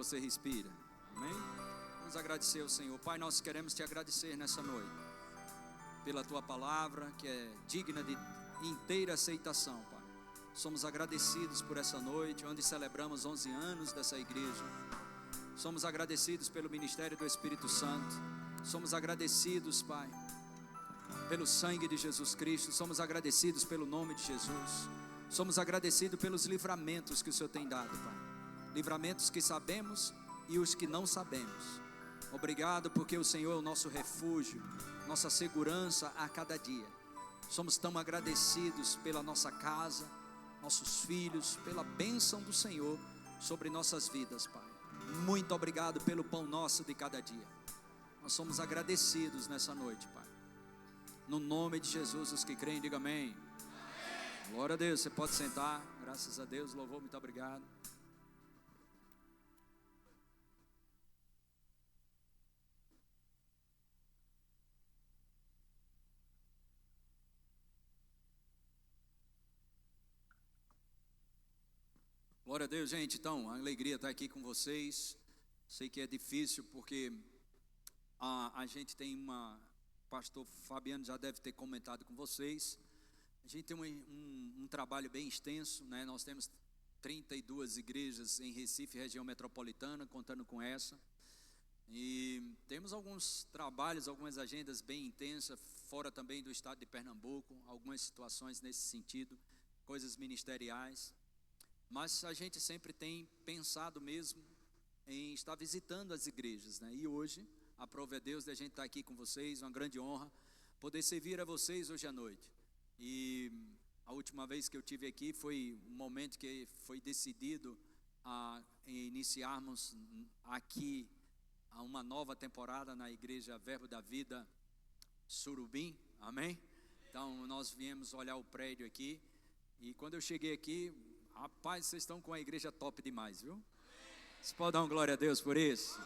você respira. Amém? Vamos agradecer ao Senhor. Pai, nós queremos te agradecer nessa noite pela tua palavra, que é digna de inteira aceitação, Pai. Somos agradecidos por essa noite, onde celebramos 11 anos dessa igreja. Somos agradecidos pelo ministério do Espírito Santo. Somos agradecidos, Pai, pelo sangue de Jesus Cristo. Somos agradecidos pelo nome de Jesus. Somos agradecidos pelos livramentos que o Senhor tem dado, Pai. Livramentos que sabemos e os que não sabemos. Obrigado porque o Senhor é o nosso refúgio, nossa segurança a cada dia. Somos tão agradecidos pela nossa casa, nossos filhos, pela bênção do Senhor sobre nossas vidas, Pai. Muito obrigado pelo pão nosso de cada dia. Nós somos agradecidos nessa noite, Pai. No nome de Jesus, os que creem, digam amém. Glória a Deus, você pode sentar. Graças a Deus, louvor, muito obrigado. Glória a Deus, gente. Então, a alegria estar aqui com vocês. Sei que é difícil porque a gente tem o pastor Fabiano já deve ter comentado com vocês. A gente tem um trabalho bem extenso, né? Nós temos 32 igrejas em Recife, região metropolitana, contando com essa. E temos alguns trabalhos, algumas agendas bem intensas, fora também do estado de Pernambuco, algumas situações nesse sentido, coisas ministeriais. Mas a gente sempre tem pensado mesmo em estar visitando as igrejas, né? E hoje, aprove a Deus de a gente estar aqui com vocês, uma grande honra, poder servir a vocês hoje à noite. E a última vez que eu tive aqui foi um momento que foi decidido a iniciarmos aqui uma nova temporada na igreja Verbo da Vida Surubim, amém? Então nós viemos olhar o prédio aqui e quando eu cheguei aqui, rapaz, vocês estão com a igreja top demais, viu? Você pode dar uma glória a Deus por isso?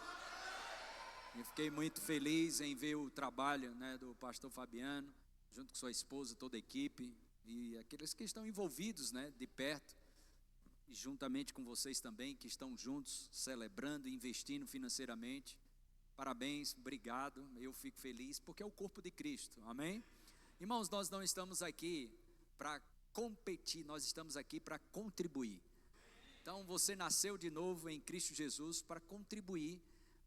Eu fiquei muito feliz em ver o trabalho, né, do pastor Fabiano, junto com sua esposa, toda a equipe, e aqueles que estão envolvidos, né, de perto, e juntamente com vocês também, que estão juntos, celebrando e investindo financeiramente. Parabéns, obrigado, eu fico feliz, porque é o corpo de Cristo, amém? Irmãos, nós não estamos aqui para competir, nós estamos aqui para contribuir. Então você nasceu de novo em Cristo Jesus para contribuir,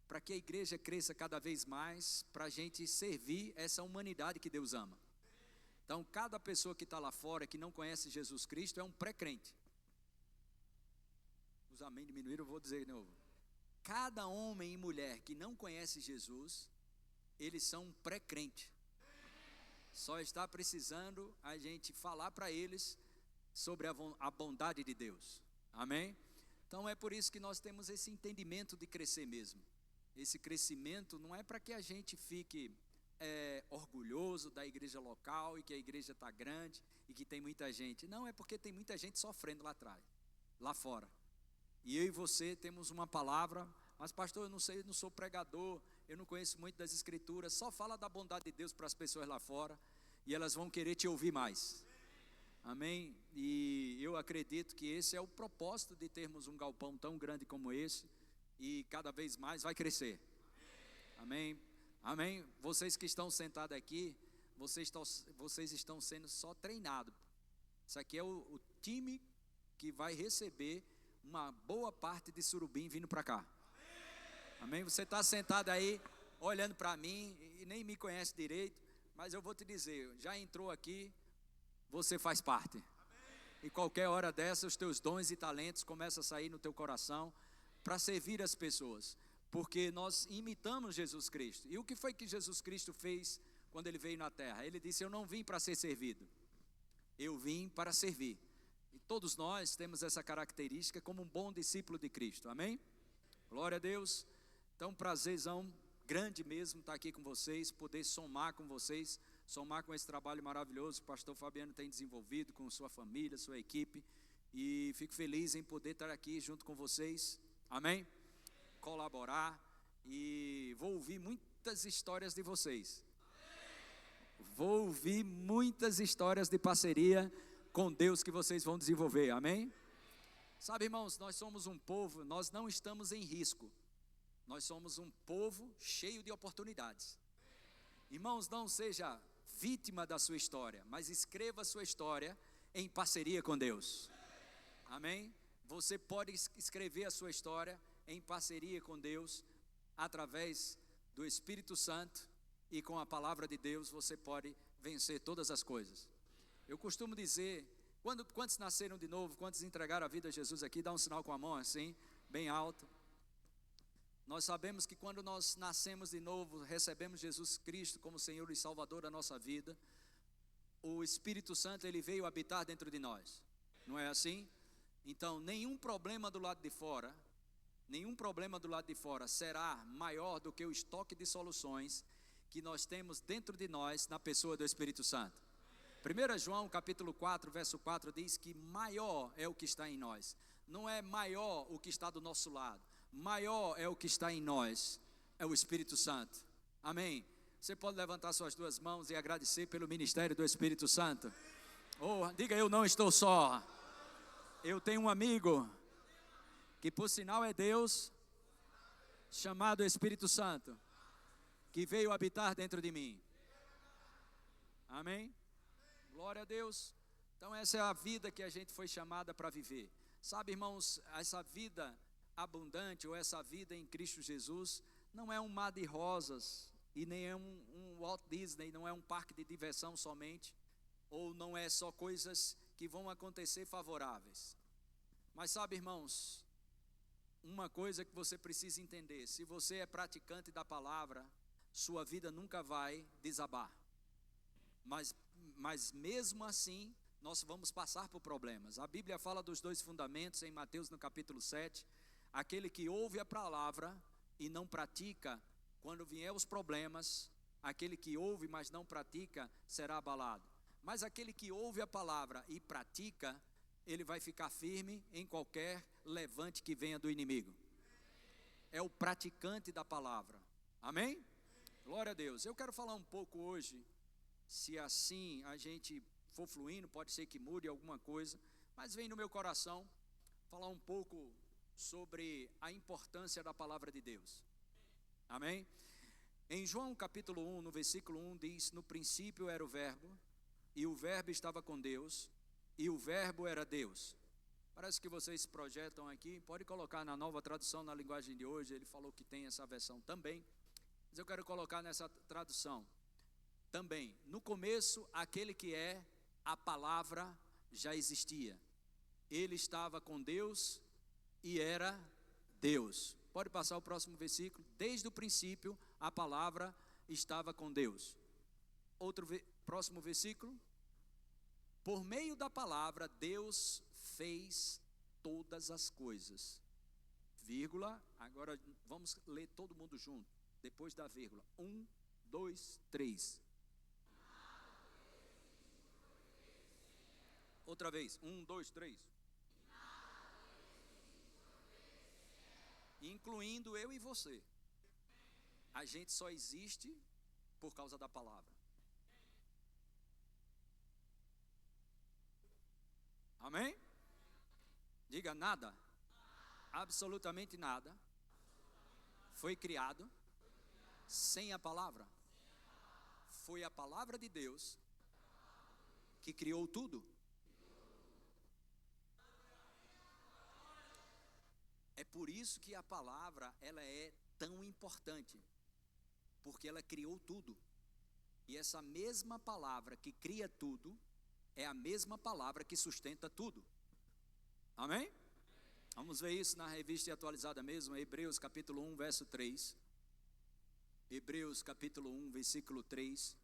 para que a igreja cresça cada vez mais, para a gente servir essa humanidade que Deus ama. Então cada pessoa que está lá fora, que não conhece Jesus Cristo, é um pré-crente. Os amém diminuíram, eu vou dizer de novo. Cada homem e mulher que não conhece Jesus, eles são um pré-crente. Só está precisando a gente falar para eles sobre a bondade de Deus, amém? Então é por isso que nós temos esse entendimento de crescer mesmo. Esse crescimento não é para que a gente fique orgulhoso da igreja local e que a igreja está grande e que tem muita gente. Não, é porque tem muita gente sofrendo lá atrás, lá fora. E eu e você temos uma palavra, mas pastor, eu não sei, eu não sou pregador, eu não conheço muito das escrituras, só fala da bondade de Deus para as pessoas lá fora e elas vão querer te ouvir mais, amém? E eu acredito que esse é o propósito de termos um galpão tão grande como esse e cada vez mais vai crescer, amém? Amém? Vocês que estão sentados aqui, vocês estão sendo só treinados. Isso aqui é o time que vai receber uma boa parte de surubim vindo para cá. Amém? Você está sentado aí, olhando para mim e nem me conhece direito, mas eu vou te dizer, já entrou aqui, você faz parte. E qualquer hora dessa, os teus dons e talentos começam a sair no teu coração para servir as pessoas. Porque nós imitamos Jesus Cristo. E o que foi que Jesus Cristo fez quando ele veio na terra? Ele disse, eu não vim para ser servido, eu vim para servir. E todos nós temos essa característica como um bom discípulo de Cristo, amém? Glória a Deus. Então, prazerzão grande mesmo estar aqui com vocês, poder somar com vocês, somar com esse trabalho maravilhoso que o pastor Fabiano tem desenvolvido com sua família, sua equipe. E fico feliz em poder estar aqui junto com vocês, amém? Colaborar e vou ouvir muitas histórias de vocês. Vou ouvir muitas histórias de parceria com Deus que vocês vão desenvolver, amém? Sabe, irmãos, nós somos um povo, nós não estamos em risco. Nós somos um povo cheio de oportunidades. Irmãos, não seja vítima da sua história, mas escreva a sua história em parceria com Deus. Amém? Você pode escrever a sua história em parceria com Deus, através do Espírito Santo, e com a palavra de Deus você pode vencer todas as coisas. Eu costumo dizer, quantos nasceram de novo, quantos entregaram a vida a Jesus aqui, dá um sinal com a mão assim, bem alto. Nós sabemos que quando nós nascemos de novo, recebemos Jesus Cristo como Senhor e Salvador da nossa vida, o Espírito Santo, ele veio habitar dentro de nós, não é assim? Então, nenhum problema do lado de fora será maior do que o estoque de soluções que nós temos dentro de nós, na pessoa do Espírito Santo. 1 João capítulo 4, verso 4 diz que maior é o que está em nós. Não é maior o que está do nosso lado, maior é o que está em nós, é o Espírito Santo. Amém? Você pode levantar suas duas mãos e agradecer pelo ministério do Espírito Santo. Diga, eu não estou só. Eu tenho um amigo, que por sinal é Deus, chamado Espírito Santo, que veio habitar dentro de mim. Amém? Glória a Deus. Então essa é a vida que a gente foi chamada para viver. Sabe, irmãos, essa vida abundante, ou essa vida em Cristo Jesus, não é um mar de rosas, e nem é um Walt Disney, não é um parque de diversão somente, ou não é só coisas que vão acontecer favoráveis. Mas sabe, irmãos, uma coisa que você precisa entender: se você é praticante da palavra, sua vida nunca vai desabar. Mas mesmo assim, nós vamos passar por problemas. A Bíblia fala dos dois fundamentos em Mateus no capítulo 7. Aquele que ouve a palavra e não pratica, quando vier os problemas, aquele que ouve mas não pratica, será abalado. Mas aquele que ouve a palavra e pratica, ele vai ficar firme em qualquer levante que venha do inimigo. É o praticante da palavra. Amém? Glória a Deus. Eu quero falar um pouco hoje, se assim a gente for fluindo, pode ser que mude alguma coisa, mas vem no meu coração falar um pouco sobre a importância da palavra de Deus. Amém? Em João capítulo 1, no versículo 1 diz: no princípio era o verbo, e o verbo estava com Deus, e o verbo era Deus. Parece que vocês projetam aqui, pode colocar na Nova Tradução, na linguagem de hoje, ele falou que tem essa versão também, mas eu quero colocar nessa tradução também. No começo, aquele que é a palavra já existia. Ele estava com Deus e era Deus. Pode passar o próximo versículo. Desde o princípio, a palavra estava com Deus. Próximo versículo. Por meio da palavra, Deus fez todas as coisas. Vírgula. Agora vamos ler todo mundo junto. Depois da vírgula. 1, 2, 3. Outra vez. 1, 2, 3. Incluindo eu e você. A gente só existe por causa da palavra. Amém? Diga: nada, absolutamente nada foi criado sem a palavra. Foi a palavra de Deus que criou tudo. É por isso que a palavra, ela é tão importante, porque ela criou tudo. E essa mesma palavra que cria tudo é a mesma palavra que sustenta tudo. Amém? Vamos ver isso na revista atualizada mesmo, Hebreus capítulo 1, verso 3. Hebreus capítulo 1, versículo 3.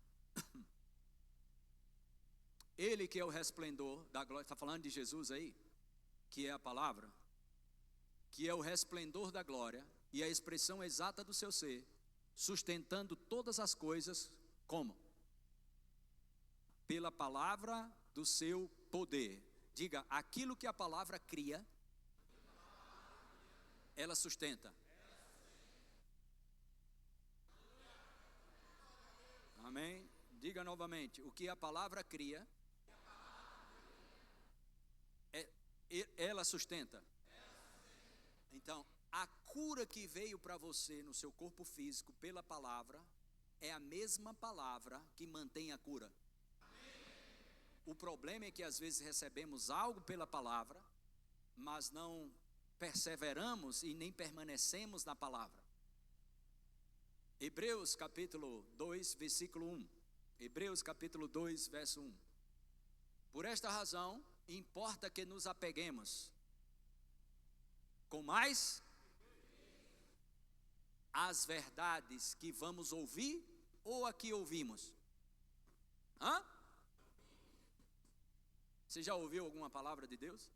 Ele que é o resplendor da glória, está falando de Jesus aí, que é a palavra, que é o resplendor da glória e a expressão exata do seu ser, sustentando todas as coisas, como? Pela palavra do seu poder. Diga: aquilo que a palavra cria, ela sustenta. Amém? Diga novamente: o que a palavra cria, Ela sustenta. Então, a cura que veio para você no seu corpo físico pela palavra é a mesma palavra que mantém a cura. O problema é que às vezes recebemos algo pela palavra, mas não perseveramos e nem permanecemos na palavra. Hebreus capítulo 2, versículo 1. Hebreus capítulo 2, verso 1. Por esta razão, importa que nos apeguemos com mais às verdades que vamos ouvir ou a que ouvimos. Você já ouviu alguma palavra de Deus?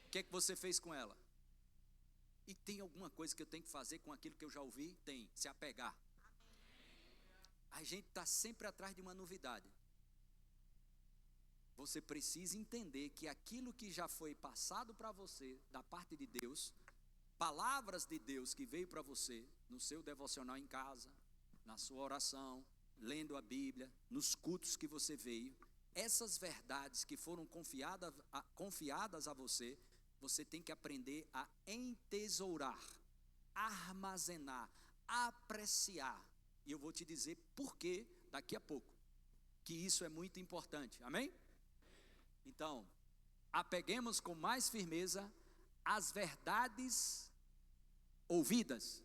O que é que você fez com ela? E tem alguma coisa que eu tenho que fazer com aquilo que eu já ouvi? Tem, se apegar. A gente está sempre atrás de uma novidade. Você precisa entender que aquilo que já foi passado para você, da parte de Deus, palavras de Deus que veio para você, no seu devocional em casa, na sua oração, lendo a Bíblia, nos cultos que você veio, essas verdades que foram confiadas a você, você tem que aprender a entesourar, armazenar, apreciar. E eu vou te dizer por quê daqui a pouco, que isso é muito importante, amém? Então, apeguemos com mais firmeza as verdades ouvidas.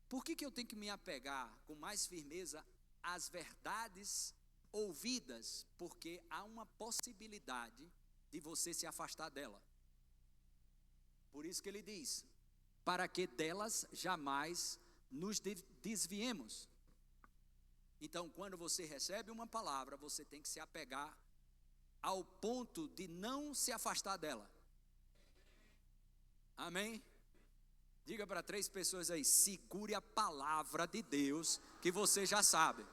Por que eu tenho que me apegar com mais firmeza às verdades ouvidas? Porque há uma possibilidade de você se afastar dela. Por isso que ele diz, para que delas jamais nos desviemos. Então, quando você recebe uma palavra, você tem que se apegar ao ponto de não se afastar dela. Amém? Diga para 3 pessoas aí, segure a palavra de Deus que você já sabe.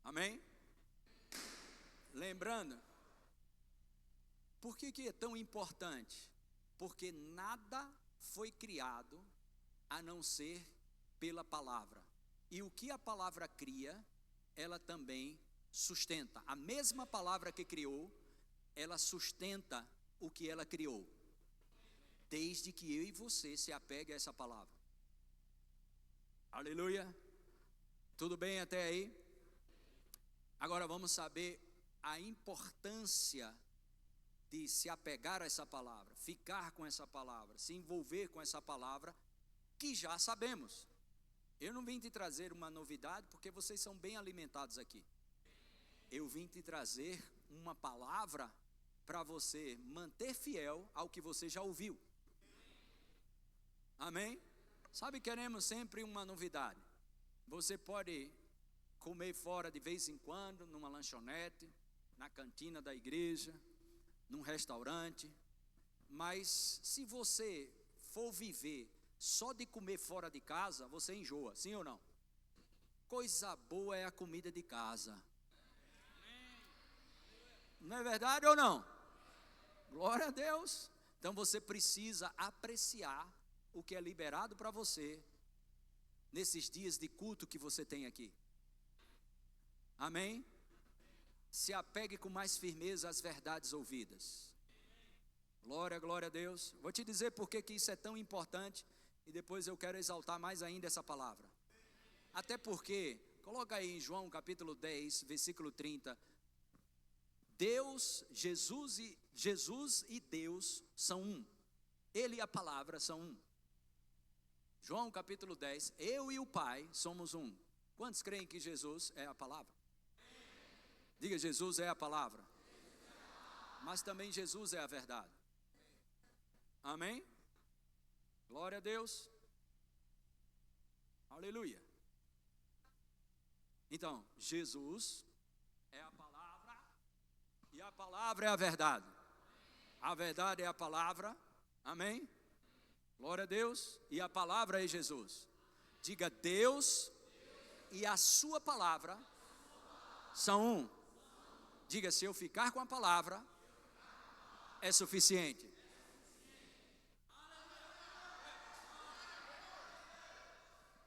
Amém? Lembrando, por que é tão importante? Porque nada foi criado a não ser pela palavra. E o que a palavra cria, ela também sustenta. A mesma palavra que criou, ela sustenta o que ela criou. Desde que eu e você se apegue a essa palavra. Aleluia. Tudo bem até aí? Agora vamos saber a importância de se apegar a essa palavra, ficar com essa palavra, se envolver com essa palavra, que já sabemos. Eu não vim te trazer uma novidade, porque vocês são bem alimentados aqui. Eu vim te trazer uma palavra para você manter fiel ao que você já ouviu. Amém? Sabe, queremos sempre uma novidade. Você pode comer fora de vez em quando, numa lanchonete, na cantina da igreja, num restaurante, mas se você for viver só de comer fora de casa, você enjoa, sim ou não? Coisa boa é a comida de casa. Não é verdade ou não? Glória a Deus. Então você precisa apreciar o que é liberado para você nesses dias de culto que você tem aqui. Amém? Se apegue com mais firmeza às verdades ouvidas. Glória, glória a Deus. Vou te dizer por que isso é tão importante e depois eu quero exaltar mais ainda essa palavra. Até porque, coloca aí em João capítulo 10, versículo 30. Jesus e Deus são um. Ele e a palavra são um. João capítulo 10, eu e o Pai somos um. Quantos creem que Jesus é a palavra? Diga, Jesus é a palavra. Mas também Jesus é a verdade. Amém? Glória a Deus. Aleluia. Então, Jesus é a palavra e a palavra é a verdade. A verdade é a palavra. Amém? Glória a Deus. E a palavra é Jesus. Diga, Deus e a sua palavra são um. Diga, se eu ficar com a palavra, é suficiente.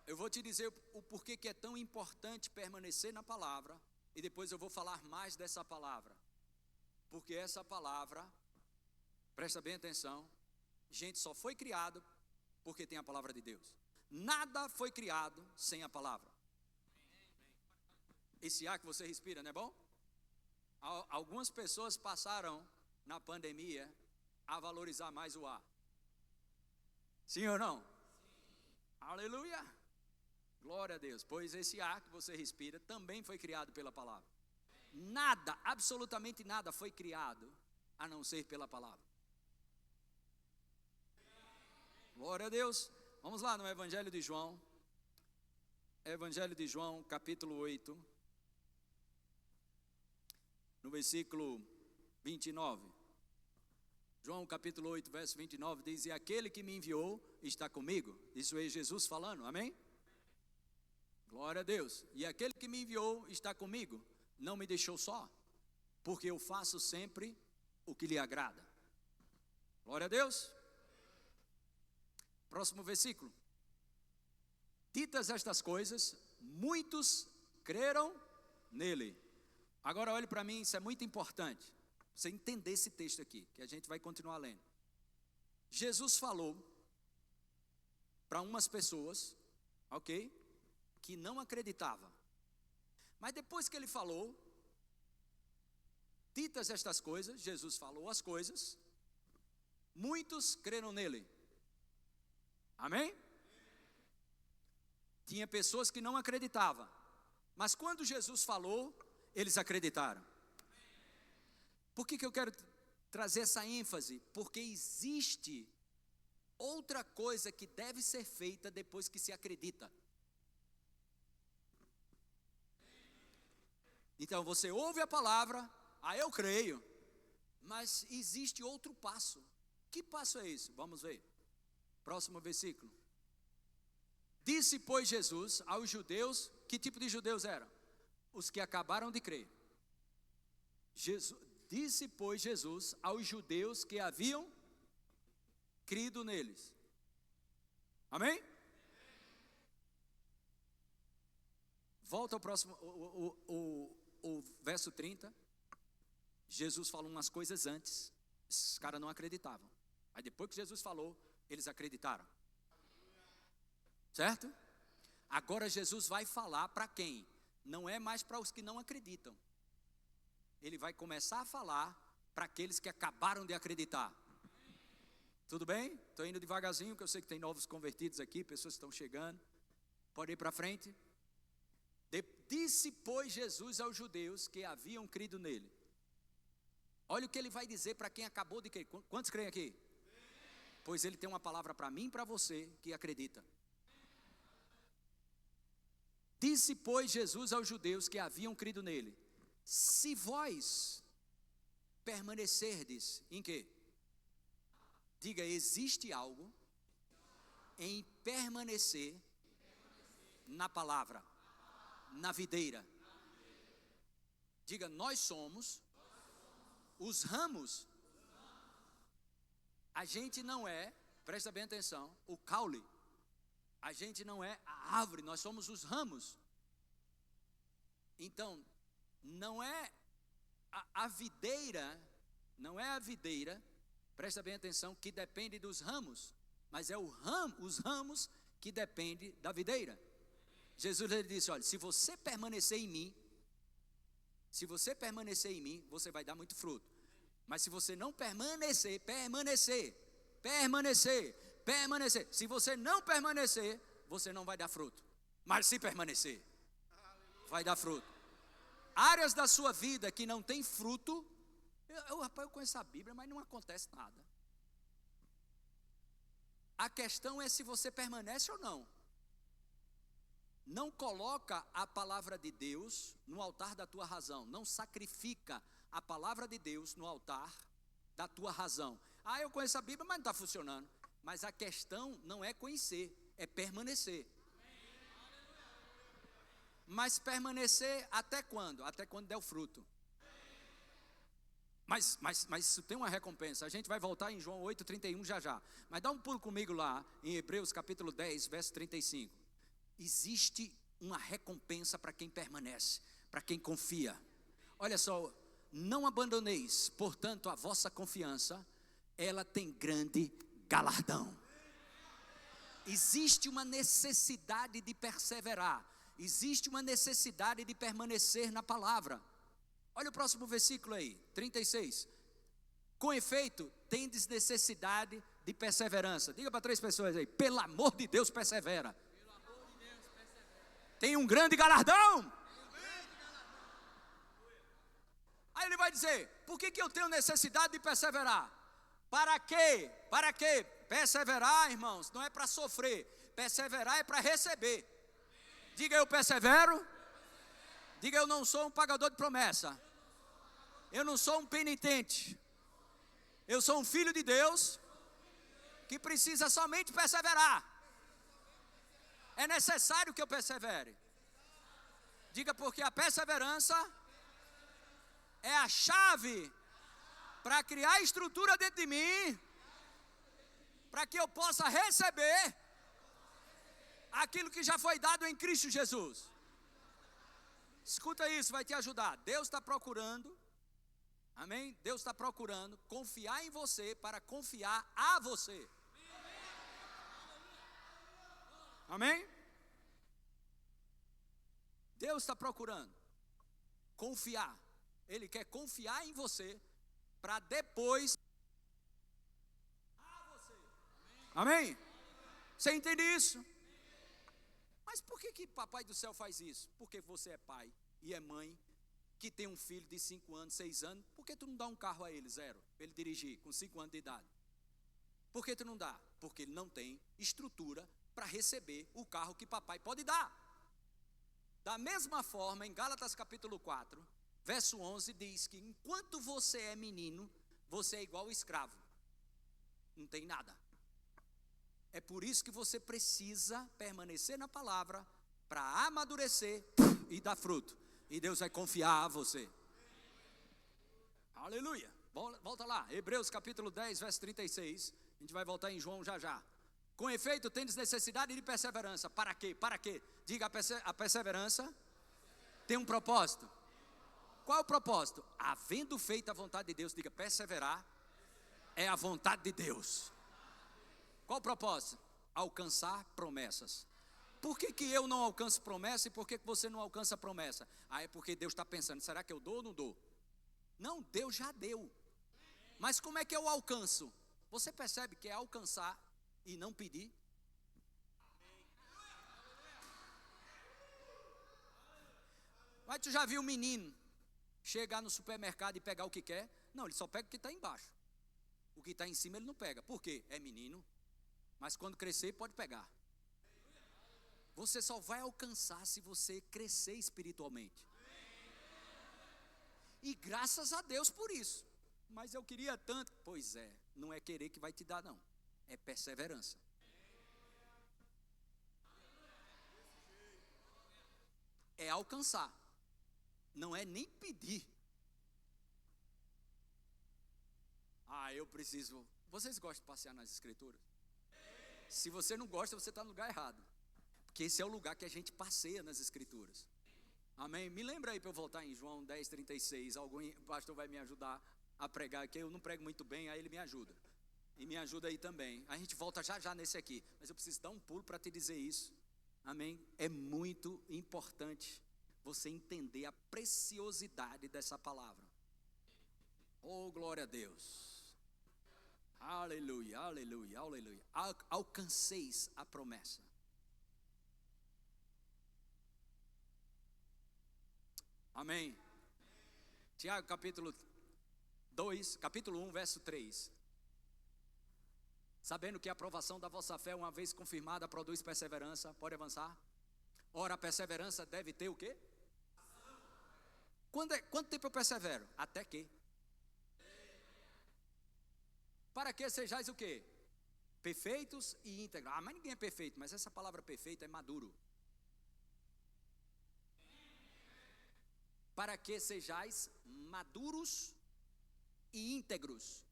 eu vou te dizer o porquê que é tão importante permanecer na palavra, e depois eu vou falar mais dessa palavra. Porque essa palavra, presta bem atenção, gente, só foi criado porque tem a palavra de Deus. Nada foi criado sem a palavra. Esse ar que você respira, não é bom? Algumas pessoas passaram na pandemia a valorizar mais o ar. Sim ou não? Sim. Aleluia! Glória a Deus, pois esse ar que você respira também foi criado pela palavra. Nada, absolutamente nada foi criado a não ser pela palavra. Glória a Deus. Vamos lá no Evangelho de João. Evangelho de João, capítulo 8. No versículo 29. João capítulo 8, verso 29 diz: e aquele que me enviou está comigo. Isso é Jesus falando, amém? Glória a Deus. E aquele que me enviou está comigo, não me deixou só, porque eu faço sempre o que lhe agrada. Glória a Deus. Próximo versículo. Ditas estas coisas, muitos creram nele. Agora olhe para mim, isso é muito importante, você entender esse texto aqui, que a gente vai continuar lendo. Jesus falou para umas pessoas, ok, que não acreditavam. Mas depois que ele falou, ditas estas coisas, Jesus falou as coisas, muitos creram nele. Amém? Tinha pessoas que não acreditavam, mas quando Jesus falou, eles acreditaram. Por que eu quero trazer essa ênfase? Porque existe outra coisa que deve ser feita depois que se acredita. Então você ouve a palavra, eu creio, mas existe outro passo. Que passo é esse? Vamos ver. Próximo versículo. Disse, pois, Jesus aos judeus, que tipo de judeus eram? Os que acabaram de crer. Disse, pois, Jesus aos judeus que haviam crido neles. Amém? Volta ao próximo, o verso 30. Jesus falou umas coisas antes. Esses caras não acreditavam. Aí depois que Jesus falou, eles acreditaram. Certo? Agora Jesus vai falar para quem? Não é mais para os que não acreditam. Ele vai começar a falar para aqueles que acabaram de acreditar. Tudo bem? Estou indo devagarzinho, porque eu sei que tem novos convertidos aqui, pessoas que estão chegando. Pode ir para frente. Disse, pois, Jesus aos judeus que haviam crido nele. Olha o que ele vai dizer para quem acabou de crer. Quantos creem aqui? Pois ele tem uma palavra para mim e para você que acredita. Disse, pois, Jesus aos judeus que haviam crido nele: se vós permanecerdes em quê? Diga, existe algo em permanecer na palavra, na videira. Diga, nós somos os ramos. A gente não é, presta bem atenção, o caule. A gente não é a árvore, nós somos os ramos. Então, não é a videira, não é a videira, presta bem atenção, que depende dos ramos, mas é os ramos que dependem da videira. Jesus ele disse, olha, se você permanecer em mim, você vai dar muito fruto. Mas se você não permanecer, se você não permanecer, você não vai dar fruto. Mas se permanecer, vai dar fruto. Áreas da sua vida que não tem fruto, eu conheço a Bíblia, mas não acontece nada. A questão é se você permanece ou não. Não coloca a palavra de Deus no altar da tua razão. Não sacrifica a palavra de Deus no altar da tua razão. Eu conheço a Bíblia, mas não está funcionando. Mas a questão não é conhecer, é permanecer. Mas permanecer até quando? Até quando der o fruto. Mas isso tem uma recompensa. A gente vai voltar em João 8:31 já. Mas dá um pulo comigo lá, em Hebreus capítulo 10, verso 35. existe uma recompensa para quem permanece, para quem confia. Olha só, não abandoneis, portanto, a vossa confiança, ela tem grande galardão. Existe uma necessidade de perseverar, existe uma necessidade de permanecer na palavra. Olha o próximo versículo aí, 36. Com efeito, tendes necessidade de perseverança. Diga para 3 pessoas aí, pelo amor de Deus, persevera. Tem um grande galardão. Aí ele vai dizer, por que eu tenho necessidade de perseverar? Para quê? Para quê? Perseverar, irmãos, não é para sofrer. Perseverar é para receber. Diga, eu persevero. Diga, eu não sou um pagador de promessa. Eu não sou um penitente. Eu sou um filho de Deus que precisa somente perseverar. É necessário que eu persevere. Diga, porque a perseverança é a chave para criar estrutura dentro de mim, para que eu possa receber aquilo que já foi dado em Cristo Jesus. Escuta isso, vai te ajudar. Deus está procurando, amém? Deus está procurando confiar em você para confiar a você. Amém? Deus está procurando confiar. Ele quer confiar em você para depois a você. Amém? Você entende isso? Mas por que Papai do Céu faz isso? Porque você é pai e é mãe que tem um filho de 5 anos, 6 anos. Por que tu não dá um carro a ele, 0, para ele dirigir com 5 anos de idade? Por que tu não dá? Porque ele não tem estrutura para receber o carro que papai pode dar. Da mesma forma, em Gálatas capítulo 4, verso 11, diz que enquanto você é menino, você é igual ao escravo. Não tem nada. É por isso que você precisa permanecer na palavra para amadurecer e dar fruto. E Deus vai confiar a você. Aleluia. Volta lá, Hebreus capítulo 10, verso 36. A gente vai voltar em João já já. Com efeito, tendes necessidade de perseverança. Para quê? Para quê? Diga, a perseverança tem um propósito. Qual é o propósito? Havendo feito a vontade de Deus, diga, perseverar é a vontade de Deus. Qual o propósito? Alcançar promessas. Por que eu não alcanço promessa e por que você não alcança promessa? É porque Deus está pensando, será que eu dou ou não dou? Não, Deus já deu. Mas como é que eu alcanço? Você percebe que é alcançar e não pedir? Mas tu já viu um menino chegar no supermercado e pegar o que quer? Não, ele só pega o que está embaixo. O que está em cima ele não pega. Por quê? É menino. Mas quando crescer pode pegar. Você só vai alcançar se você crescer espiritualmente. E graças a Deus por isso. Mas eu queria tanto. Pois é, não é querer que vai te dar não. É perseverança. É alcançar. Não é nem pedir. Eu preciso. Vocês gostam de passear nas escrituras? Se você não gosta, você está no lugar errado. Porque esse é o lugar que a gente passeia nas escrituras. Amém? Me lembra aí para eu voltar em João 10, 36. Algum pastor vai me ajudar a pregar, que eu não prego muito bem, aí ele me ajuda. E me ajuda aí também. A gente volta já já nesse aqui. Mas eu preciso dar um pulo para te dizer isso. Amém? É muito importante você entender a preciosidade dessa palavra. Oh, glória a Deus. Aleluia, aleluia, aleluia. Alcanceis a promessa. Amém. Tiago capítulo 2, capítulo 1, verso 3. Sabendo que a aprovação da vossa fé, uma vez confirmada, produz perseverança. Pode avançar. Ora, a perseverança deve ter o quê? Quanto tempo eu persevero? Até que? Para que sejais o quê? Perfeitos e íntegros. Mas ninguém é perfeito, mas essa palavra perfeito é maduro. Para que sejais maduros e íntegros,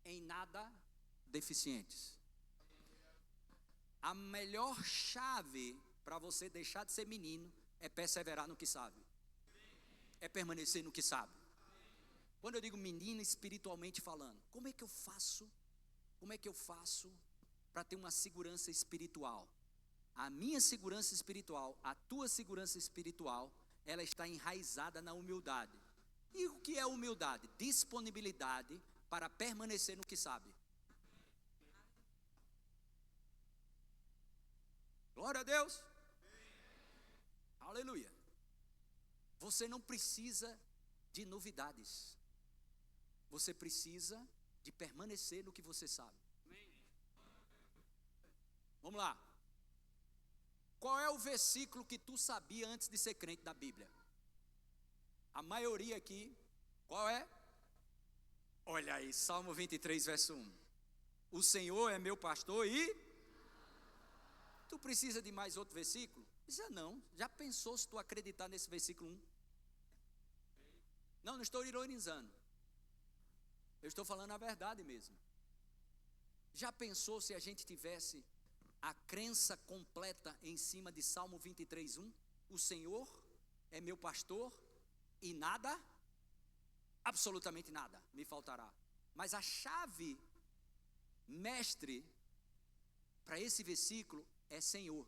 em nada deficientes. A melhor chave para você deixar de ser menino é perseverar no que sabe. É permanecer no que sabe. Quando eu digo menino espiritualmente falando, como é que eu faço para ter uma segurança espiritual? A minha segurança espiritual, a tua segurança espiritual, ela está enraizada na humildade. E o que é humildade? Disponibilidade para permanecer no que sabe. Glória a Deus. Aleluia. Você não precisa de novidades. Você precisa de permanecer no que você sabe. Vamos lá. Qual é o versículo que tu sabia antes de ser crente da Bíblia? A maioria aqui, qual é? Olha aí, Salmo 23, verso 1. O Senhor é meu pastor e... Tu precisa de mais outro versículo? Já não. Já pensou se tu acreditar nesse versículo 1? Não estou ironizando. Eu estou falando a verdade mesmo. Já pensou se a gente tivesse a crença completa em cima de Salmo 23, 1? O Senhor é meu pastor e nada, absolutamente nada, me faltará. Mas a chave mestre para esse versículo é Senhor.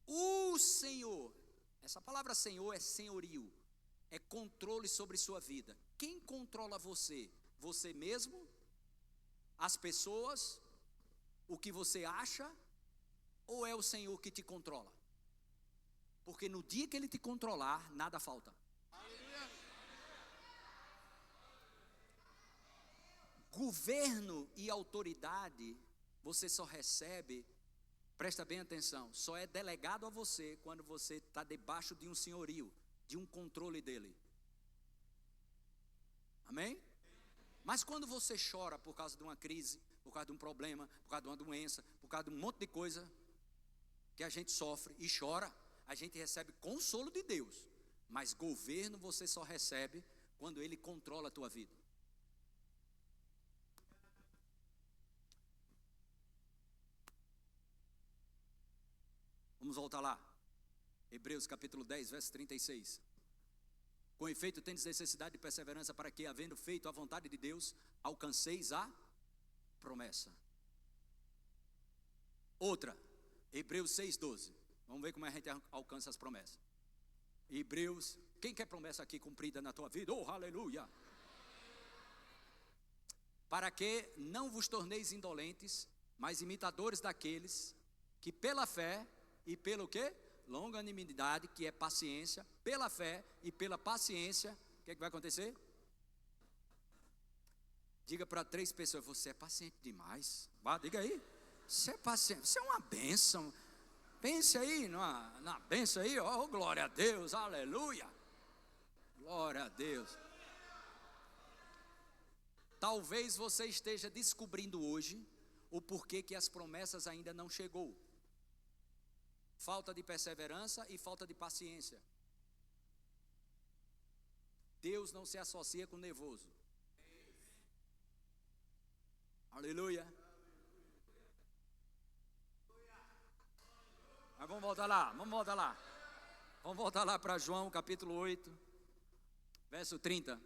O Senhor, essa palavra Senhor é senhorio, é controle sobre sua vida. Quem controla você? Você mesmo? As pessoas? O que você acha? Ou é o Senhor que te controla? Porque no dia que Ele te controlar, nada falta. Governo e autoridade, você só recebe, presta bem atenção, só é delegado a você quando você está debaixo de um senhorio, de um controle dele. Amém? Mas quando você chora por causa de uma crise, por causa de um problema, por causa de uma doença, por causa de um monte de coisa que a gente sofre e chora, a gente recebe consolo de Deus. Mas governo você só recebe quando Ele controla a tua vida. Vamos voltar lá. Hebreus capítulo 10, verso 36. Com efeito, tendes necessidade de perseverança para que, havendo feito a vontade de Deus, alcanceis a promessa. Outra, Hebreus 6,12. Vamos ver como a gente alcança as promessas. Hebreus, quem quer promessa aqui cumprida na tua vida? Oh, aleluia! Para que não vos torneis indolentes, mas imitadores daqueles que pela fé e pelo quê? Longanimidade, que é paciência, pela fé e pela paciência, o que é que vai acontecer? Diga para 3 pessoas, você é paciente demais. Vá, diga aí, você é paciente, você é uma bênção. Pense aí, na bênção aí, oh, glória a Deus, aleluia. Glória a Deus. Talvez você esteja descobrindo hoje o porquê que as promessas ainda não chegou. Falta de perseverança e falta de paciência. Deus não se associa com nervoso. Aleluia. Mas vamos voltar lá. Vamos voltar lá para João capítulo 8, verso 30.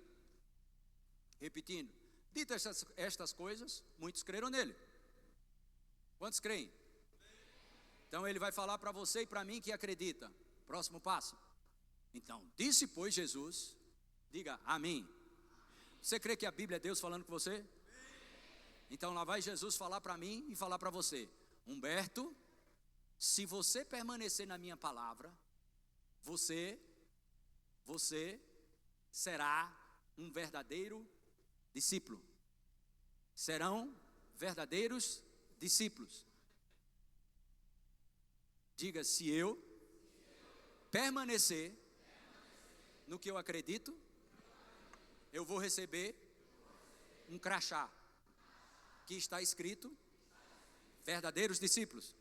Repetindo. Ditas estas coisas, muitos creram nele. Quantos creem? Então ele vai falar para você e para mim que acredita. Próximo passo. Então, disse pois Jesus, diga amém. Você crê que a Bíblia é Deus falando com você? Então lá vai Jesus falar para mim e falar para você. Humberto, se você permanecer na minha palavra, você será um verdadeiro discípulo. Serão verdadeiros discípulos. Diga, se eu permanecer no que eu acredito, eu vou receber um crachá que está escrito verdadeiros discípulos.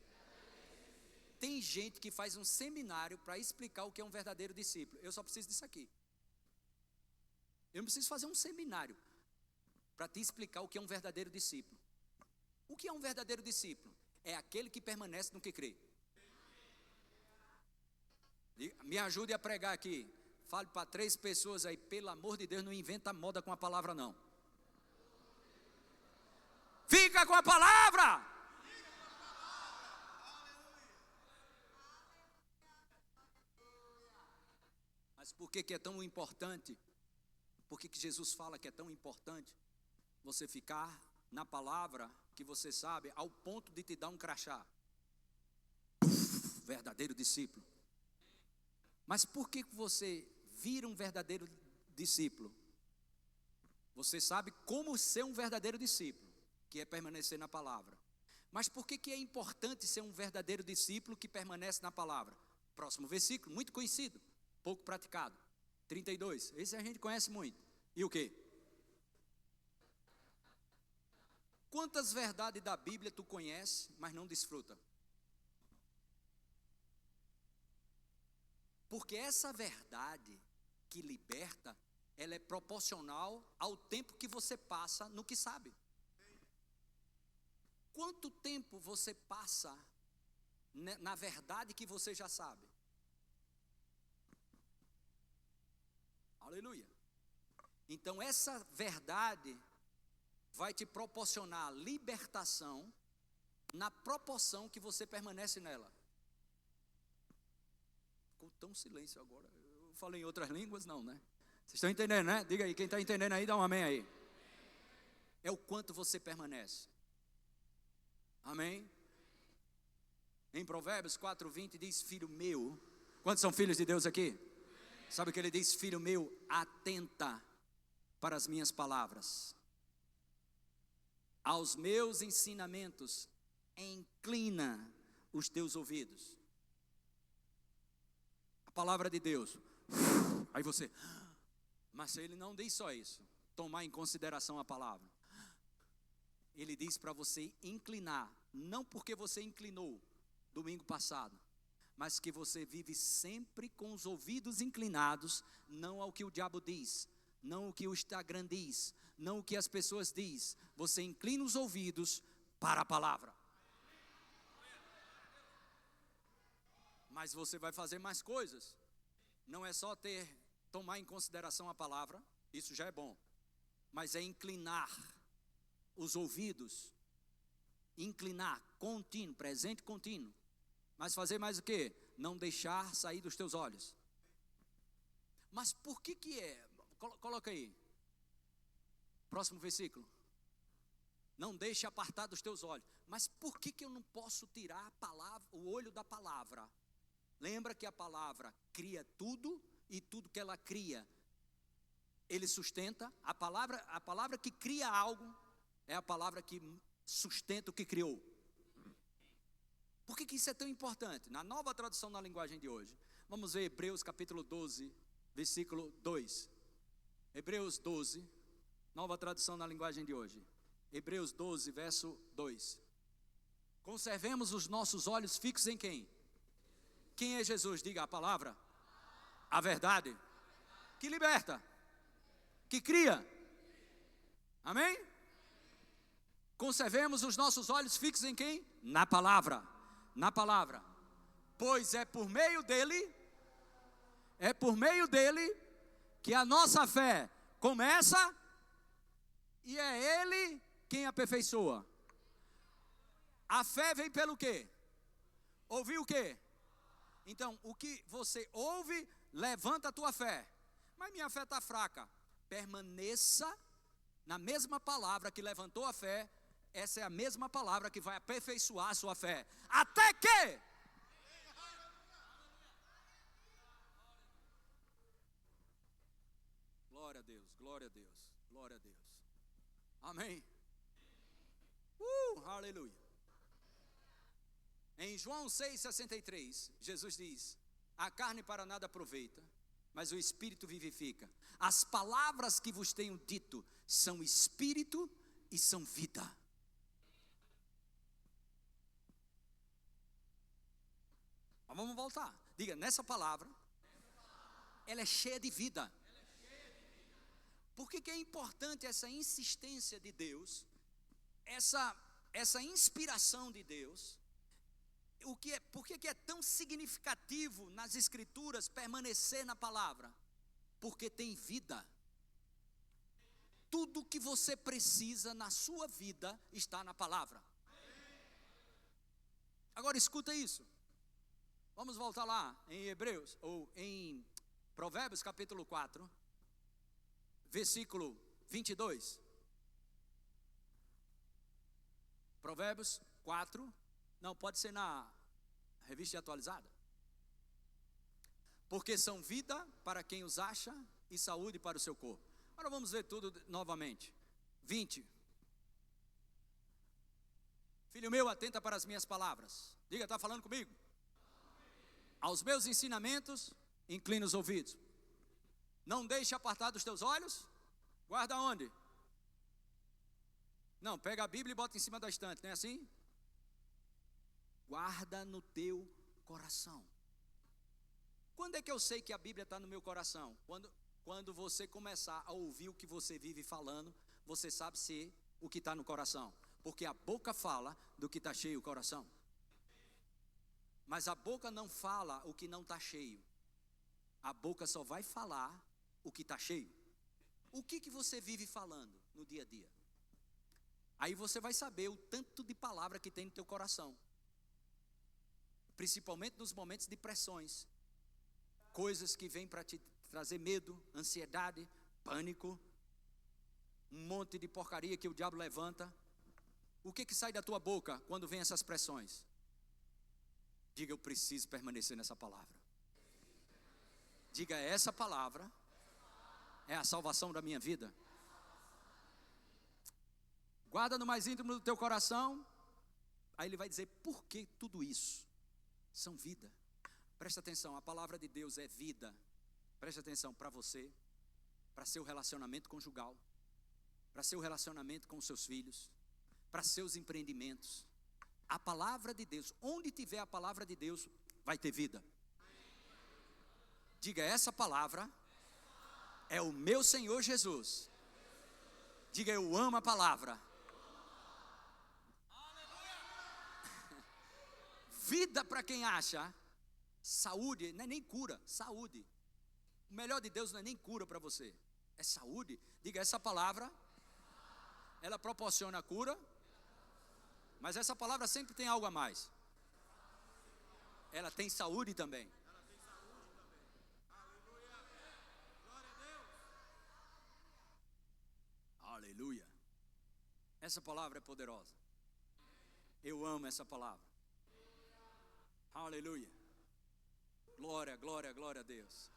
Tem gente que faz um seminário para explicar o que é um verdadeiro discípulo. Eu só preciso disso aqui. Eu não preciso fazer um seminário para te explicar o que é um verdadeiro discípulo. O que é um verdadeiro discípulo? É aquele que permanece no que crê. Me ajude a pregar aqui. Fale para 3 pessoas aí, pelo amor de Deus, não inventa moda com a palavra não. Fica com a palavra! Mas por que é tão importante? Por que Jesus fala que é tão importante você ficar na palavra que você sabe, ao ponto de te dar um crachá? Verdadeiro discípulo. Mas por que você vira um verdadeiro discípulo? Você sabe como ser um verdadeiro discípulo, que é permanecer na palavra. Mas por que é importante ser um verdadeiro discípulo que permanece na palavra? Próximo versículo, muito conhecido, pouco praticado. 32, esse a gente conhece muito. E o quê? Quantas verdades da Bíblia tu conhece, mas não desfruta? Porque essa verdade que liberta, ela é proporcional ao tempo que você passa no que sabe. Quanto tempo você passa na verdade que você já sabe? Aleluia. Então essa verdade vai te proporcionar libertação na proporção que você permanece nela. Ficou tão silêncio agora. Eu falei em outras línguas? Não, né? Vocês estão entendendo, né? Diga aí, quem está entendendo aí, dá um amém aí. É o quanto você permanece. Amém? Em Provérbios 4:20 diz, filho meu. Quantos são filhos de Deus aqui? Sabe o que ele diz? Filho meu, atenta para as minhas palavras. Aos meus ensinamentos, inclina os teus ouvidos. A palavra de Deus. Aí você, mas ele não diz só isso, tomar em consideração a palavra. Ele diz para você inclinar, não porque você inclinou domingo passado, mas que você vive sempre com os ouvidos inclinados, não ao que o diabo diz, não o que o Instagram diz, não o que as pessoas diz. Você inclina os ouvidos para a palavra. Mas você vai fazer mais coisas. Não é só tomar em consideração a palavra, isso já é bom, mas é inclinar os ouvidos, inclinar, contínuo, presente contínuo. Mas fazer mais o quê? Não deixar sair dos teus olhos. Mas por que é? Coloca aí. Próximo versículo. Não deixe apartar dos teus olhos. Mas por que eu não posso tirar a palavra, o olho da palavra? Lembra que a palavra cria tudo, e tudo que ela cria, ele sustenta. A palavra que cria algo é a palavra que sustenta o que criou. Por que isso é tão importante? Na nova tradução na linguagem de hoje, vamos ver Hebreus capítulo 12, versículo 2. Hebreus 12, nova tradução na linguagem de hoje. Hebreus 12, verso 2. Conservemos os nossos olhos fixos em quem? Quem é Jesus? Diga a palavra. A verdade. Que liberta. Que cria. Amém? Conservemos os nossos olhos fixos em quem? Na palavra. Na palavra. Pois é por meio dele que a nossa fé começa e é ele quem aperfeiçoa. A fé vem pelo quê? Ouvir o quê? Então, o que você ouve, levanta a tua fé. Mas minha fé está fraca. Permaneça na mesma palavra que levantou a fé. Essa é a mesma palavra que vai aperfeiçoar a sua fé. Até que... Glória a Deus, glória a Deus, glória a Deus. Amém. Aleluia. Em João 6,63, Jesus diz, a carne para nada aproveita, mas o Espírito vivifica. As palavras que vos tenho dito são Espírito e são vida. Mas vamos voltar. Diga, nessa palavra, ela é cheia de vida. Por que é importante essa insistência de Deus? essa inspiração de Deus, por que é tão significativo nas Escrituras permanecer na palavra? Porque tem vida. Tudo que você precisa na sua vida está na palavra. Agora escuta isso. Vamos voltar lá em Hebreus, ou em Provérbios capítulo 4, versículo 22. Provérbios 4, não, pode ser na revista atualizada. Porque são vida para quem os acha e saúde para o seu corpo. Agora vamos ver tudo novamente. 20. Filho meu, atenta para as minhas palavras. Diga, está falando comigo? Aos meus ensinamentos, inclina os ouvidos. Não deixe apartar dos teus olhos. Guarda onde? Não, pega a Bíblia e bota em cima da estante, não é assim? Guarda no teu coração. Quando é que eu sei que a Bíblia está no meu coração? Quando você começar a ouvir o que você vive falando, você sabe se o que está no coração. Porque a boca fala do que está cheio o coração. Mas a boca não fala o que não está cheio. A boca só vai falar o que está cheio. O que você vive falando no dia a dia? Aí você vai saber o tanto de palavra que tem no teu coração. Principalmente nos momentos de pressões. Coisas que vêm para te trazer medo, ansiedade, pânico. Um monte de porcaria que o diabo levanta. O que sai da tua boca quando vem essas pressões? Diga, eu preciso permanecer nessa palavra. Diga, essa palavra é a salvação da minha vida. Guarda no mais íntimo do teu coração. Aí ele vai dizer, por que tudo isso? São vida. Presta atenção, a palavra de Deus é vida. Presta atenção para você, para seu relacionamento conjugal, para seu relacionamento com os seus filhos, para seus empreendimentos. A palavra de Deus, onde tiver a palavra de Deus, vai ter vida. Diga, essa palavra é o meu Senhor Jesus. Diga, eu amo a palavra. Vida para quem acha. Saúde, não é nem cura, saúde. O melhor de Deus não é nem cura para você, é saúde. Diga, essa palavra, ela proporciona cura, mas essa palavra sempre tem algo a mais. Ela tem saúde também. Aleluia. Essa palavra é poderosa. Eu amo essa palavra. Aleluia. Glória, glória, glória a Deus.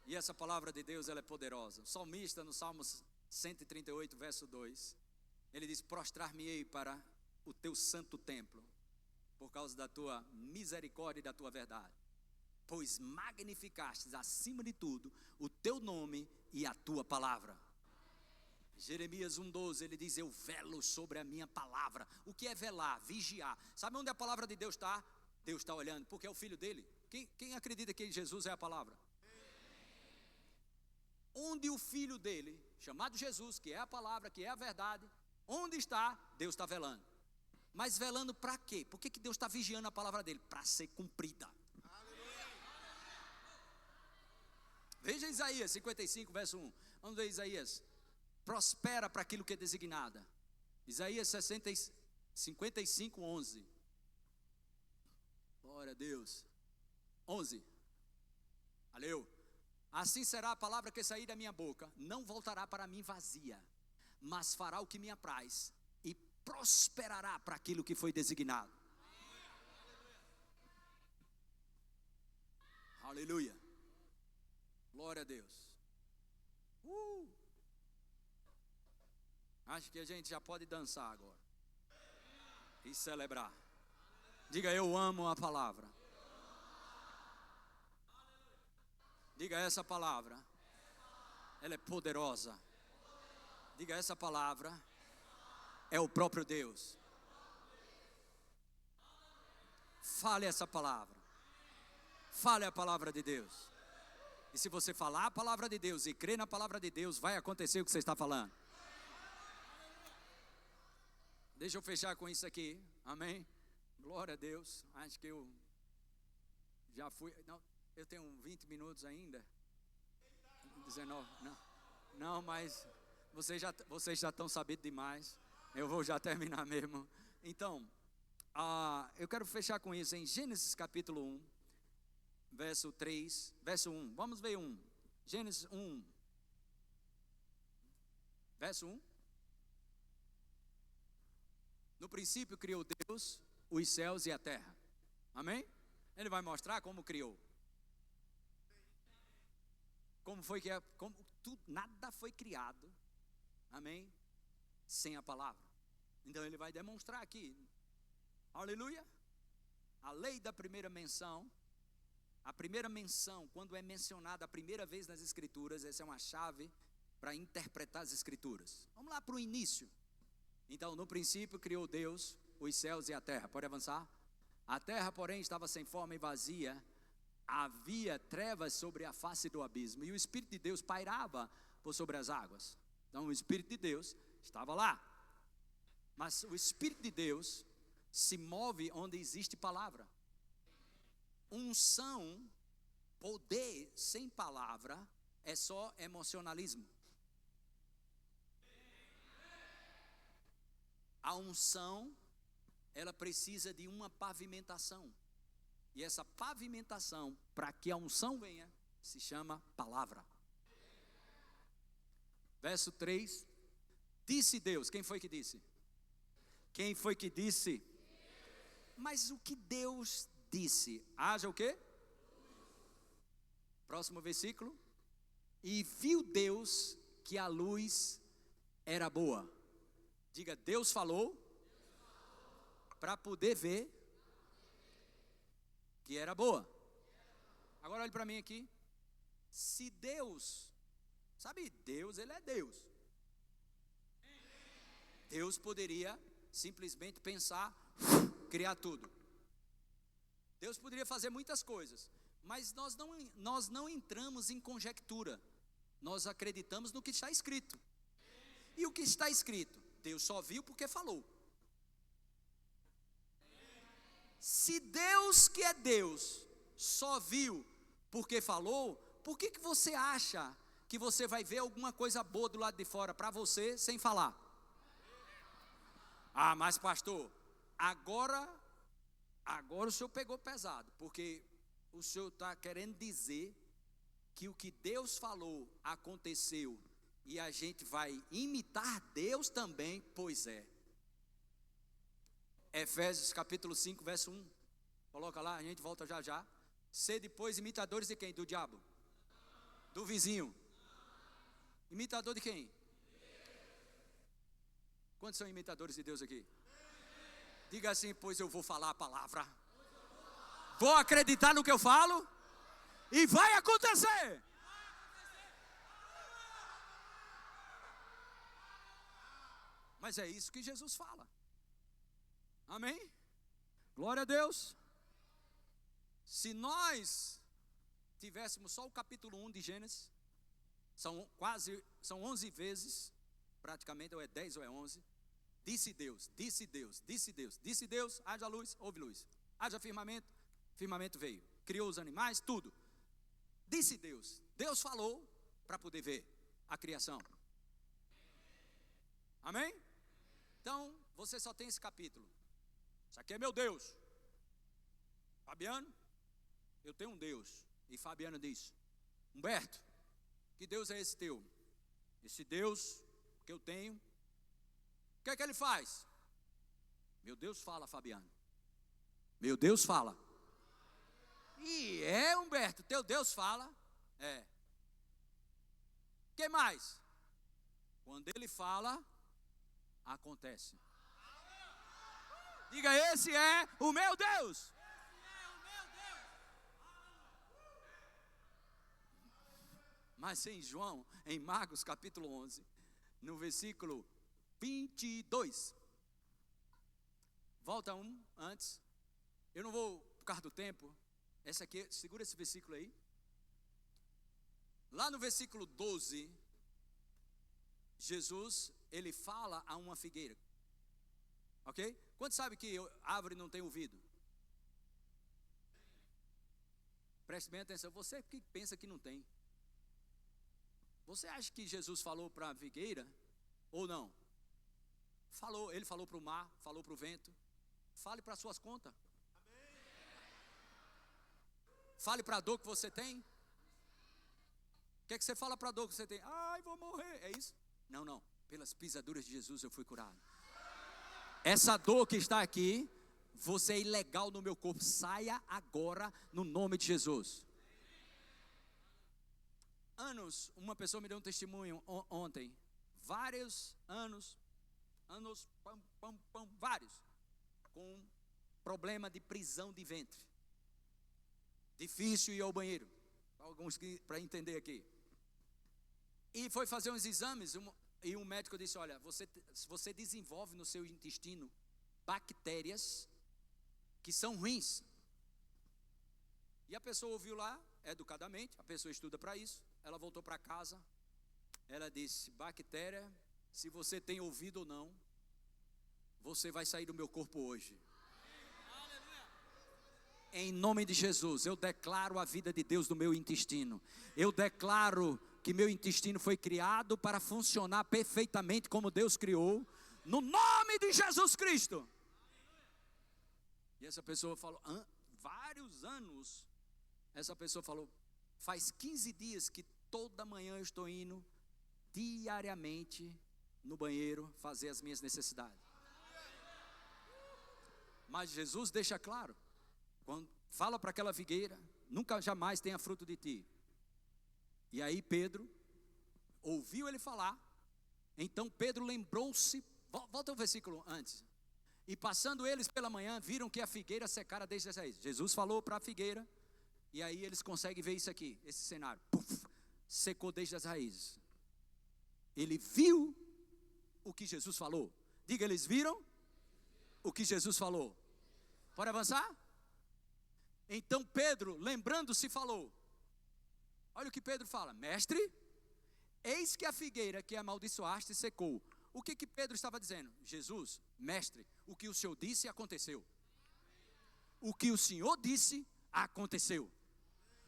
E essa palavra de Deus, ela é poderosa. O salmista, no Salmo 138, verso 2, ele diz, prostrar-me-ei para o teu santo templo, por causa da tua misericórdia e da tua verdade. Pois magnificastes acima de tudo o teu nome e a tua palavra. Jeremias 1,12, ele diz, eu velo sobre a minha palavra. O que é velar? Vigiar. Sabe onde a palavra de Deus está? Deus está olhando, porque é o filho dele. Quem acredita que Jesus é a palavra? Onde o filho dele, chamado Jesus, que é a palavra, que é a verdade, onde está, Deus está velando. Mas velando para quê? Por que Deus está vigiando a palavra dele? Para ser cumprida. Veja Isaías 55, verso 1. Vamos ver Isaías. Prospera para aquilo que é designada. Isaías 55, 11. Glória a Deus. 11. Valeu. Assim será a palavra que sair da minha boca, não voltará para mim vazia, mas fará o que me apraz e prosperará para aquilo que foi designado. Aleluia. Glória a Deus. Acho que a gente já pode dançar agora e celebrar. Diga, eu amo a palavra. Diga, essa palavra, ela é poderosa. Diga, essa palavra é o próprio Deus. Fale essa palavra. Fale a palavra de Deus. E se você falar a palavra de Deus e crer na palavra de Deus, vai acontecer o que você está falando. Deixa eu fechar com isso aqui. Amém? Glória a Deus. Acho que eu já fui. Não, eu tenho 20 minutos ainda. 19. Não, mas vocês já estão sabendo demais. Eu vou já terminar mesmo. Então, eu quero fechar com isso em Gênesis capítulo 1, verso 3, verso 1. Vamos ver 1. Gênesis 1. Verso 1. No princípio criou Deus os céus e a terra. Amém? Ele vai mostrar como criou. Como foi que nada foi criado. Amém? Sem a palavra. Então ele vai demonstrar aqui. Aleluia. A lei da primeira menção. A primeira menção, quando é mencionada a primeira vez nas escrituras, essa é uma chave para interpretar as escrituras. Vamos lá para o início. Então, no princípio criou Deus os céus e a terra. Pode avançar? A terra, porém, estava sem forma e vazia. Havia trevas sobre a face do abismo. E o Espírito de Deus pairava por sobre as águas. Então, o Espírito de Deus estava lá. Mas o Espírito de Deus se move onde existe palavra. Unção, poder sem palavra, é só emocionalismo. A unção, ela precisa de uma pavimentação. E essa pavimentação, para que a unção venha, se chama palavra. Verso 3. Disse Deus. Quem foi que disse? Quem foi que disse? Mas o que Deus disse? Haja o quê? Próximo versículo. E viu Deus que a luz era boa. Diga, Deus falou para poder ver que era boa. Agora olhe para mim aqui. Se Deus, sabe, Deus, Ele é Deus. Deus poderia simplesmente pensar, criar tudo. Deus poderia fazer muitas coisas, mas nós não entramos em conjectura. Nós acreditamos no que está escrito. E o que está escrito? Deus só viu porque falou. Se Deus, que é Deus, só viu porque falou, por que você acha que você vai ver alguma coisa boa do lado de fora para você sem falar? Ah, mas pastor, agora o senhor pegou pesado, porque o senhor está querendo dizer que o que Deus falou aconteceu e a gente vai imitar Deus também? Pois é. Efésios capítulo 5, verso 1. Coloca lá, a gente volta já já. Sede, pois, imitadores de quem? Do diabo? Do vizinho? Imitador de quem? Quantos são imitadores de Deus aqui? Diga assim, pois eu vou falar a palavra. Vou acreditar no que eu falo. E vai acontecer. Mas é isso que Jesus fala. Amém? Glória a Deus. Se nós tivéssemos só o capítulo 1 de Gênesis, são 11 vezes, praticamente, ou é 10 ou é 11. Disse Deus, disse Deus, disse Deus, disse Deus, haja luz, houve luz. Haja firmamento, firmamento veio. Criou os animais, tudo. Disse Deus, Deus falou para poder ver a criação. Amém? Então, você só tem esse capítulo. Isso aqui é meu Deus. Fabiano, eu tenho um Deus. E Fabiano diz, Humberto, que Deus é esse teu? Esse Deus que eu tenho, o que é que ele faz? Meu Deus fala, Fabiano. Meu Deus fala. E Humberto, teu Deus fala? É. O que mais? Quando ele fala, acontece. Diga, esse é o meu Deus. Mas em João, em Marcos capítulo 11, no versículo 22. Volta antes. Eu não vou, por causa do tempo. Essa aqui, segura esse versículo aí. Lá no versículo 12, Jesus, ele fala a uma figueira. Ok? Quantos sabe que árvore não tem ouvido? Preste bem atenção. Você que pensa que não tem. Você acha que Jesus falou para a figueira ou não? Falou. Ele falou para o mar, falou para o vento. Fale para as suas contas. Fale para a dor que você tem. O que é que você fala para a dor que você tem? Ai, vou morrer. É isso? Não, não. Pelas pisaduras de Jesus eu fui curado. Essa dor que está aqui, você é ilegal no meu corpo. Saia agora no nome de Jesus. Anos, uma pessoa me deu um testemunho ontem. Vários anos, vários, com problema de prisão de ventre. Difícil ir ao banheiro. Alguns para entender aqui. E foi fazer uns exames, e um médico disse, olha, você desenvolve no seu intestino bactérias que são ruins. E a pessoa ouviu lá, educadamente, a pessoa estuda para isso, ela voltou para casa, ela disse, bactéria, se você tem ouvido ou não, você vai sair do meu corpo hoje. Em nome de Jesus, eu declaro a vida de Deus no meu intestino. Eu declaro que meu intestino foi criado para funcionar perfeitamente como Deus criou, no nome de Jesus Cristo. E essa pessoa falou, vários anos, essa pessoa falou, faz 15 dias que toda manhã eu estou indo diariamente no banheiro fazer as minhas necessidades. Mas Jesus deixa claro, quando fala para aquela figueira, nunca jamais tenha fruto de ti. E aí Pedro ouviu ele falar. Então Pedro lembrou-se, volta ao versículo antes. E passando eles pela manhã, viram que a figueira secara desde as raízes. Jesus falou para a figueira, e aí eles conseguem ver isso aqui, esse cenário. Puf, secou desde as raízes. Ele viu o que Jesus falou. Diga, eles viram o que Jesus falou. Pode avançar? Então Pedro, lembrando-se, falou. Olha o que Pedro fala. Mestre, eis que a figueira que amaldiçoaste secou. O que Pedro estava dizendo? Jesus, mestre, o que o Senhor disse aconteceu. O que o Senhor disse aconteceu.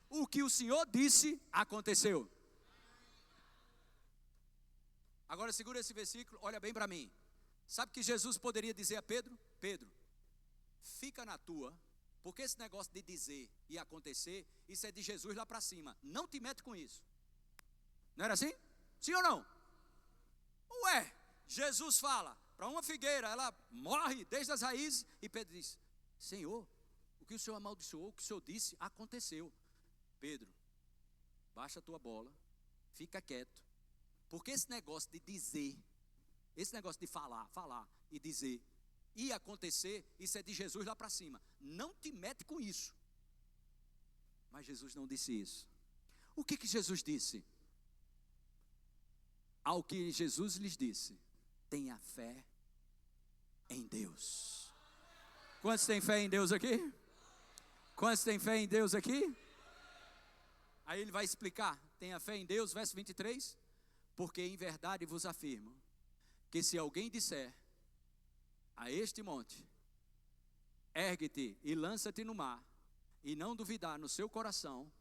O que o Senhor disse aconteceu. Agora segura esse versículo, olha bem para mim. Sabe o que Jesus poderia dizer a Pedro? Pedro, fica na tua, porque esse negócio de dizer e acontecer, isso é de Jesus lá para cima. Não te mete com isso. Não era assim? Sim ou não? Ué, Jesus fala para uma figueira, ela morre desde as raízes, e Pedro diz, Senhor, o que o Senhor amaldiçoou, o que o Senhor disse, aconteceu. Pedro, baixa a tua bola, fica quieto, porque esse negócio de dizer, esse negócio de falar e dizer, e acontecer, isso é de Jesus lá para cima. Não te mete com isso. Mas Jesus não disse isso. O que Jesus disse? Ao que Jesus lhes disse, tenha fé em Deus. Quantos têm fé em Deus aqui? Quantos têm fé em Deus aqui? Aí ele vai explicar, tenha fé em Deus, verso 23. Porque em verdade vos afirmo, que se alguém disser a este monte, ergue-te e lança-te no mar, e não duvidar no seu coração,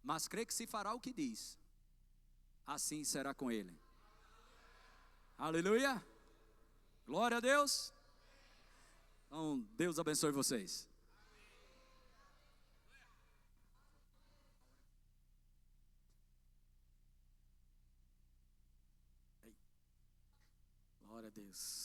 mas crê que se fará o que diz, assim será com ele. Aleluia! Glória a Deus! Então, Deus abençoe vocês. Glória a Deus.